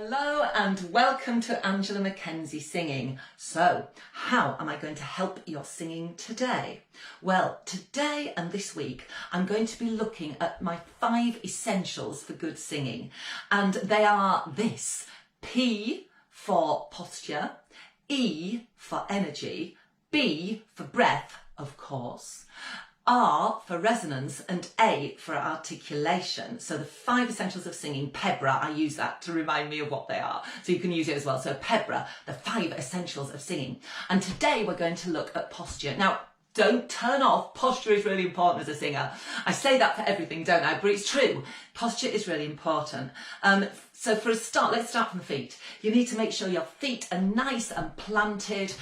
Hello and welcome to Angela Mackenzie Singing. So, how am I going to help your singing today? Well, today and this week I'm going to be looking at my 5 essentials for good singing, and they are this: P for posture, E for energy, B for breath, of course, R for resonance, and A for articulation. So the 5 essentials of singing, PEBRA, I use that to remind me of what they are. So you can use it as well. So PEBRA, the 5 essentials of singing. And today we're going to look at posture. Now, don't turn off. Posture is really important as a singer. I say that for everything, don't I? But it's true. Posture is really important. So for a start, let's start from the feet. You need to make sure your feet are nice and planted,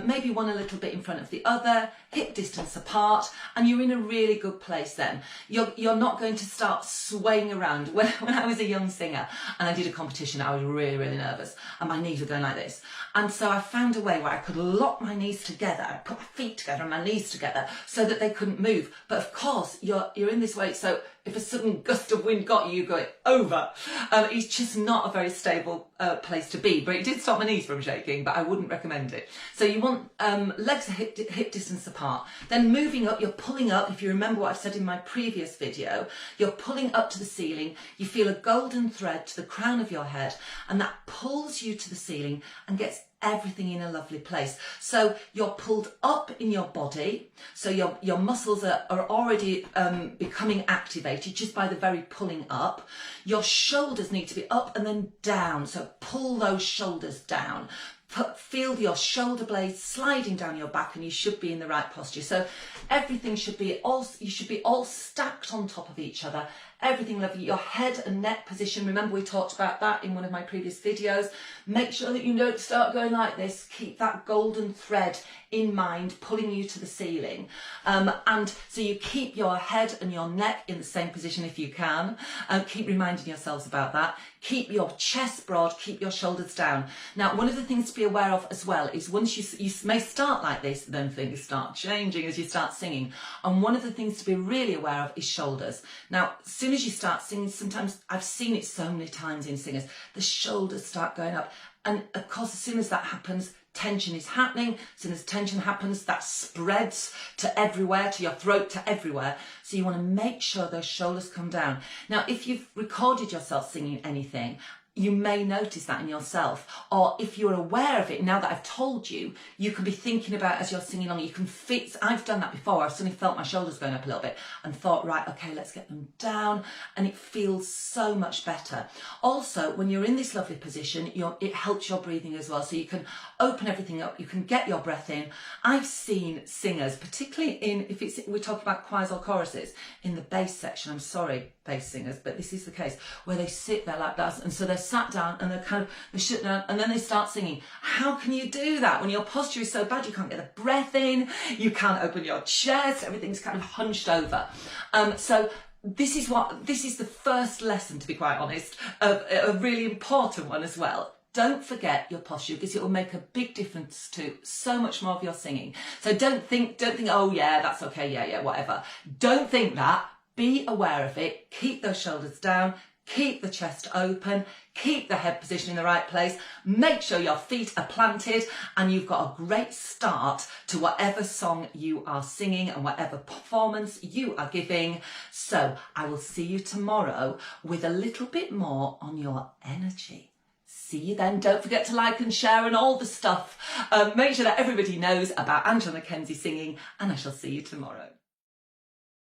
maybe one a little bit in front of the other, hip distance apart, and you're in a really good place then. You're not going to start swaying around. When I was a young singer and I did a competition, I was really, really nervous and my knees were going like this. And so I found a way where I could lock my knees together, I put my feet together and my knees together so that they couldn't move. But of course, you're in this way, so if a sudden gust of wind got you, you go over. It's just not a very stable place to be, but it did stop my knees from shaking, but I wouldn't recommend it. So you want legs are hip distance apart. Then moving up, you're pulling up. If you remember what I've said in my previous video, you're pulling up to the ceiling. You feel a golden thread to the crown of your head, and that pulls you to the ceiling and gets everything in a lovely place. So you're pulled up in your body, so your muscles are already becoming activated just by the very pulling up. Your shoulders need to be up and then down, so pull those shoulders down. Feel your shoulder blades sliding down your back, and you should be in the right posture. So everything should be you should be all stacked on top of each other. Everything lovely. Your head and neck position, remember we talked about that in one of my previous videos. Make sure that you don't start going like this. Keep that golden thread in mind, pulling you to the ceiling. And so you keep your head and your neck in the same position if you can. Keep reminding yourselves about that. Keep your chest broad, keep your shoulders down. Now, one of the things to be aware of as well is once you may start like this, then things start changing as you start singing. And one of the things to be really aware of is shoulders. Now, as soon as you start singing, sometimes I've seen it so many times in singers, the shoulders start going up. And of course, as soon as that happens, tension is happening. As soon as tension happens, that spreads to everywhere, to your throat, to everywhere. So you want to make sure those shoulders come down. Now, if you've recorded yourself singing anything, you may notice that in yourself, or if you're aware of it, now that I've told you, you can be thinking about as you're singing along, you can fit, I've done that before, I've suddenly felt my shoulders going up a little bit and thought, right, okay, let's get them down, and it feels so much better. Also, when you're in this lovely position, it helps your breathing as well, so you can open everything up, you can get your breath in. I've seen singers, particularly we're talking about choirs or choruses, in the bass section, I'm sorry, bass singers, but this is the case, where they sit there like that, and so they're sat down and they're shut down, and then they start singing. How can you do that when your posture is so bad? You can't get the breath in, you can't open your chest, everything's kind of hunched over. So this is the first lesson, to be quite honest, a really important one as well. Don't forget your posture, because it will make a big difference to so much more of your singing. So don't think, oh yeah, that's okay, yeah, whatever. Don't think that. Be aware of it. Keep those shoulders down. Keep the chest open, keep the head position in the right place, make sure your feet are planted, and you've got a great start to whatever song you are singing and whatever performance you are giving. So I will see you tomorrow with a little bit more on your energy. See you then. Don't forget to like and share and all the stuff. Make sure that everybody knows about Angela Mackenzie Singing, and I shall see you tomorrow.